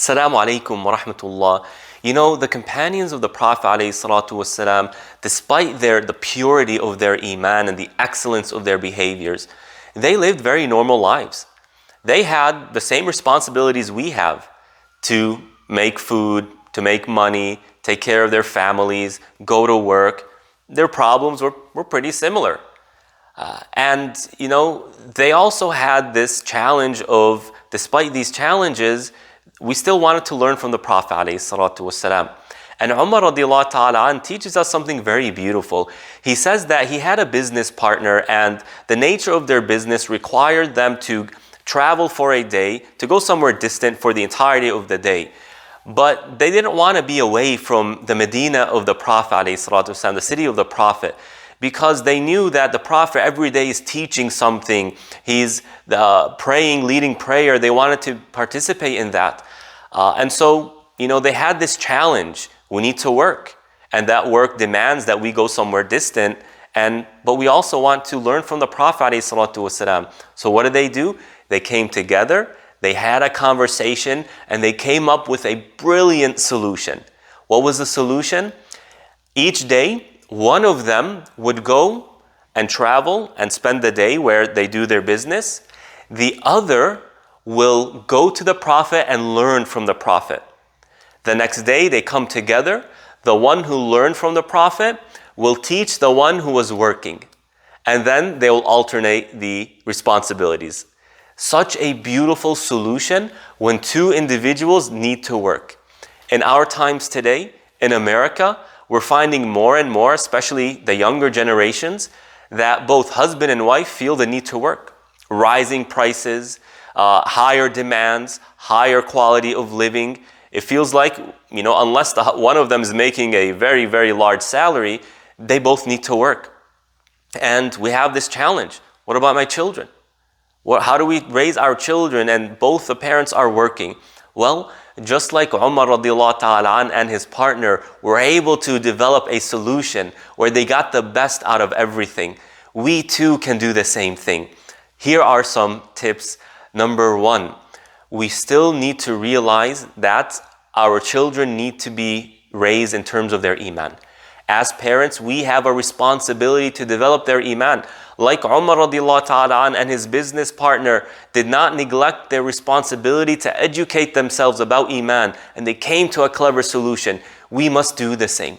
Assalamu alaikum wa rahmatullah. You know, the companions of the Prophet ﷺ, despite the purity of their iman and the excellence of their behaviors, they lived very normal lives. They had the same responsibilities we have to make food, to make money, take care of their families, go to work. Their problems were pretty similar. And you know, they also had this challenge of, despite these challenges, we still wanted to learn from the Prophet ﷺ. And Umar radiallahu ta'ala teaches us something very beautiful. He says that he had a business partner and the nature of their business required them to travel for a day, to go somewhere distant for the entirety of the day. But they didn't want to be away from the Medina of the Prophet ﷺ, the city of the Prophet, because they knew that the Prophet every day is teaching something. He's praying, leading prayer. They wanted to participate in that. And so, you know, they had this challenge. We need to work. And that work demands that we go somewhere distant. But we also want to learn from the Prophet ﷺ. So what did they do? They came together, they had a conversation, and they came up with a brilliant solution. What was the solution? Each day, one of them would go and travel and spend the day where they do their business. The other will go to the Prophet and learn from the Prophet. The next day they come together. The one who learned from the Prophet will teach the one who was working. And then they will alternate the responsibilities. Such a beautiful solution when two individuals need to work. In our times today, in America, we're finding more and more, especially the younger generations, that both husband and wife feel the need to work. Rising prices, higher demands, higher quality of living. It feels like, you know, unless one of them is making a very, very large salary, they both need to work. And we have this challenge. What about my children? How do we raise our children and both the parents are working? Well, just like Umar radiallahu ta'ala and his partner were able to develop a solution where they got the best out of everything, we too can do the same thing. Here are some tips. Number one, we still need to realize that our children need to be raised in terms of their iman. As parents, we have a responsibility to develop their iman. Like Umar radiallahu ta'ala and his business partner did not neglect their responsibility to educate themselves about iman, and they came to a clever solution. We must do the same.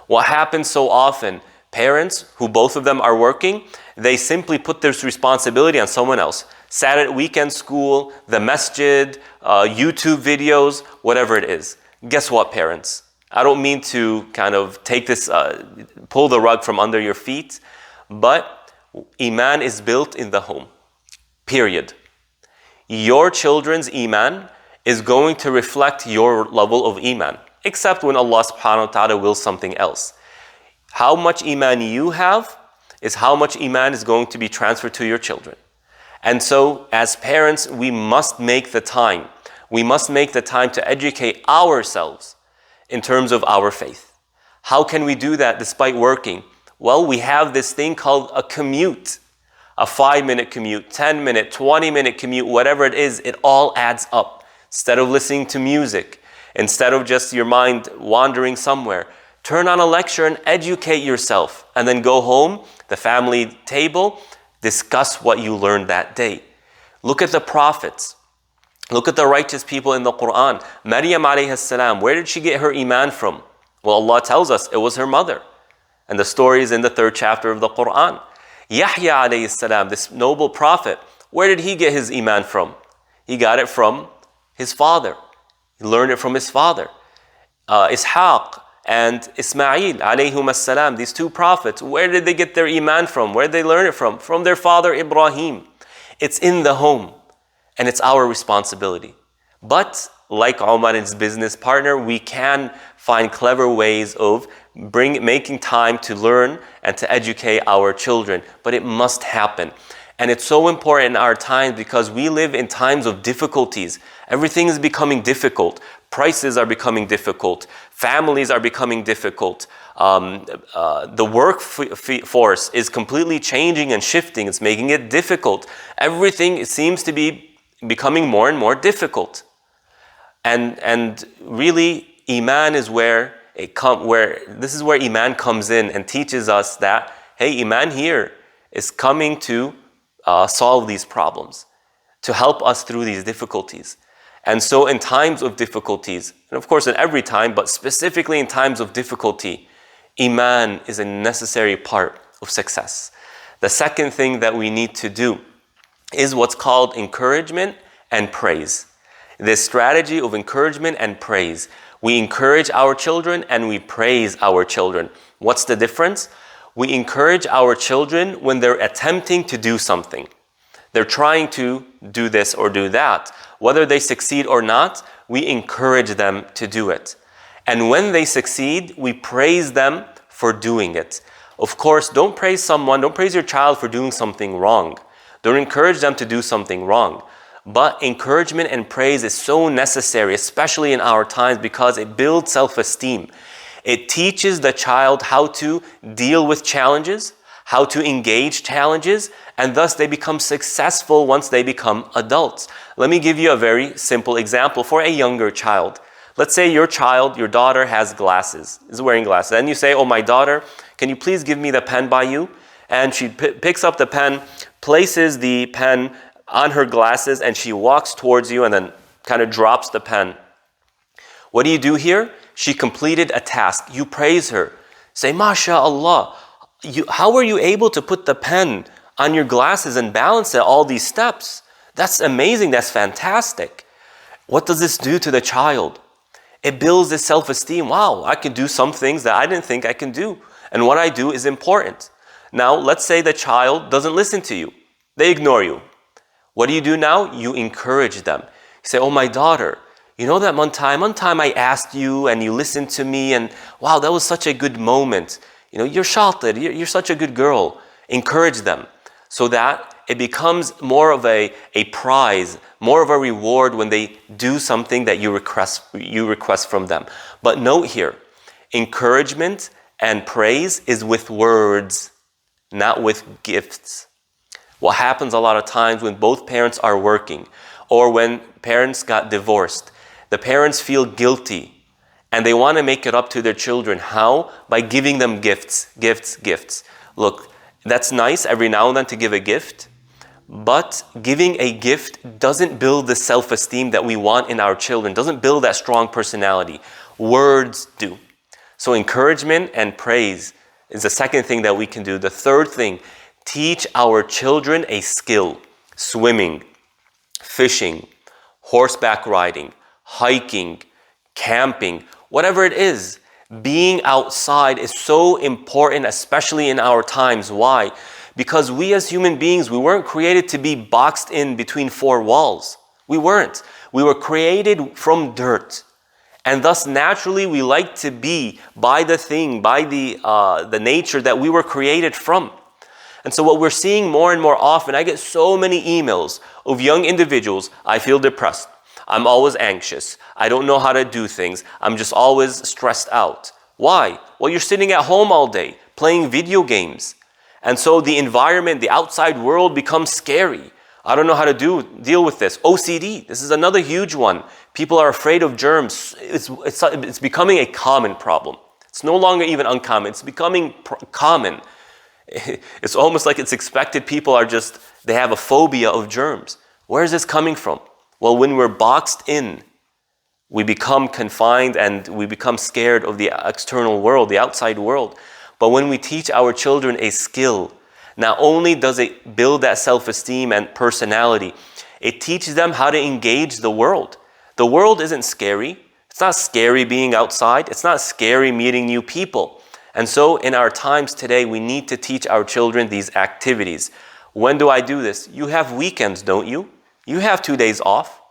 What happens so often, parents who both of them are working, they simply put this responsibility on someone else. Saturday, weekend school, the masjid, YouTube videos, whatever it is. Guess what, parents? I don't mean to kind of take this, pull the rug from under your feet, but iman is built in the home, period. Your children's iman is going to reflect your level of iman, except when Allah subhanahu wa ta'ala wills something else. How much iman you have is how much iman is going to be transferred to your children. And so, as parents, we must make the time. We must make the time to educate ourselves in terms of our faith. How can we do that despite working? Well, we have this thing called a commute. A 5-minute commute, 10-minute, 20-minute commute, whatever it is, it all adds up. Instead of listening to music, instead of just your mind wandering somewhere, turn on a lecture and educate yourself. And then go home, the family table, discuss what you learned that day. Look at the prophets. Look at the righteous people in the Quran. Maryam alayhi salam, where did she get her iman from? Well, Allah tells us it was her mother. And the story is in the 3rd chapter of the Quran. Yahya alayhi salam, this noble prophet, where did he get his iman from? He got it from his father. He learned it from his father. Ishaq and Ismail alayhum salam, these two prophets, where did they get their iman from? Where did they learn it from? From their father Ibrahim. It's in the home. And it's our responsibility. But like Umar and his business partner, we can find clever ways of making time to learn and to educate our children. But it must happen. And it's so important in our time because we live in times of difficulties. Everything is becoming difficult. Prices are becoming difficult. Families are becoming difficult. The workforce is completely changing and shifting. It's making it difficult. Everything seems to be becoming more and more difficult. And really, Iman is where this is where Iman comes in and teaches us that, hey, Iman here is coming to solve these problems, to help us through these difficulties. And so in times of difficulties, and of course in every time, but specifically in times of difficulty, Iman is a necessary part of success. The second thing that we need to do is what's called encouragement and praise. This strategy of encouragement and praise. We encourage our children and we praise our children. What's the difference? We encourage our children when they're attempting to do something. They're trying to do this or do that. Whether they succeed or not, we encourage them to do it. And when they succeed, we praise them for doing it. Of course, don't praise your child for doing something wrong. Don't encourage them to do something wrong. But encouragement and praise is so necessary, especially in our times, because it builds self-esteem. It teaches the child how to deal with challenges, how to engage challenges, and thus they become successful once they become adults. Let me give you a very simple example for a younger child. Let's say your daughter has glasses, is wearing glasses, and you say, oh, my daughter, can you please give me the pen by you? And she picks up the pen, places the pen on her glasses, and she walks towards you and then kind of drops the pen. What do you do here? She completed a task. You praise her. Say, MashaAllah, how were you able to put the pen on your glasses and balance it all these steps? That's amazing. That's fantastic. What does this do to the child? It builds this self-esteem. Wow, I can do some things that I didn't think I can do. And what I do is important. Now, let's say the child doesn't listen to you. They ignore you. What do you do now? You encourage them. You say, oh, my daughter, you know that one time I asked you and you listened to me, and wow, that was such a good moment. You know, you're shatir, you're such a good girl. Encourage them so that it becomes more of a prize, more of a reward when they do something that you request from them. But note here, encouragement and praise is with words, not with gifts. What happens a lot of times when both parents are working or when parents got divorced, the parents feel guilty and they want to make it up to their children. How? By giving them gifts. Look, that's nice every now and then to give a gift, but giving a gift doesn't build the self-esteem that we want in our children, doesn't build that strong personality. Words do. So encouragement and praise is the second thing that we can do. The third thing, teach our children a skill. Swimming, fishing, horseback riding, hiking, camping, whatever it is. Being outside is so important, especially in our times. Why? Because we as human beings, we weren't created to be boxed in between four walls. We weren't. We were created from dirt. And thus naturally we like to be by the thing, by the nature that we were created from. And so what we're seeing more and more often, I get so many emails of young individuals, I feel depressed, I'm always anxious, I don't know how to do things, I'm just always stressed out. Why? Well, you're sitting at home all day, playing video games. And so the environment, the outside world becomes scary. I don't know how to deal with this. OCD, this is another huge one. People are afraid of germs. It's becoming a common problem. It's no longer even uncommon, it's becoming common. It's almost like it's expected. People they have a phobia of germs. Where is this coming from? Well, when we're boxed in, we become confined and we become scared of the external world, the outside world. But when we teach our children a skill, not only does it build that self-esteem and personality, it teaches them how to engage the world. The world isn't scary. It's not scary being outside. It's not scary meeting new people. And so in our times today, we need to teach our children these activities. When do I do this? You have weekends, don't you? You have 2 days off.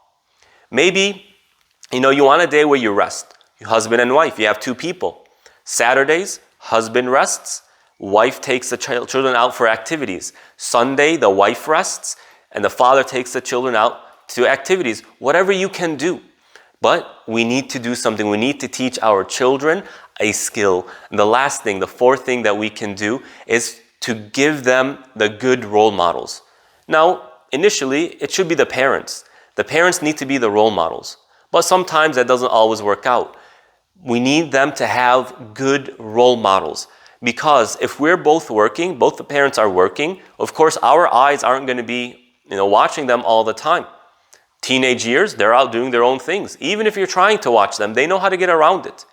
Maybe, you want a day where you rest. Your husband and wife, you have two people. Saturdays, husband rests, wife takes the children out for activities. Sunday, the wife rests, and the father takes the children out to activities. Whatever you can do. But we need to do something. We need to teach our children a skill. And the last thing, the fourth thing that we can do is to give them the good role models. Now, initially, it should be the parents. The parents need to be the role models. But sometimes that doesn't always work out. We need them to have good role models. Because if we're both working, both the parents are working, of course our eyes aren't going to be watching them all the time. Teenage years, they're out doing their own things. Even if you're trying to watch them, they know how to get around it.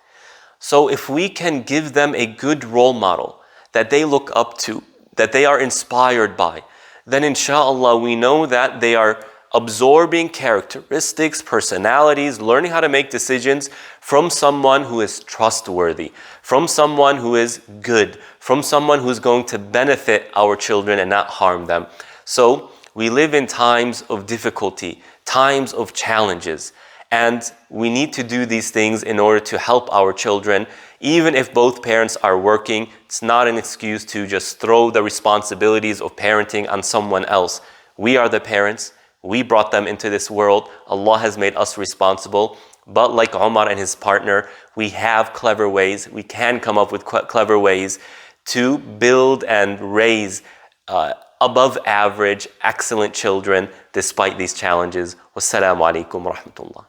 So if we can give them a good role model that they look up to, that they are inspired by, then inshallah we know that they are absorbing characteristics, personalities, learning how to make decisions from someone who is trustworthy, from someone who is good, from someone who's going to benefit our children and not harm them. So we live in times of difficulty, times of challenges, and we need to do these things in order to help our children. Even if both parents are working, it's not an excuse to just throw the responsibilities of parenting on someone else. We are the parents. We brought them into this world. Allah has made us responsible. But like Umar and his partner, we have clever ways. We can come up with clever ways to build and raise above average, excellent children despite these challenges. Wassalamu alaikum wa rahmatullah.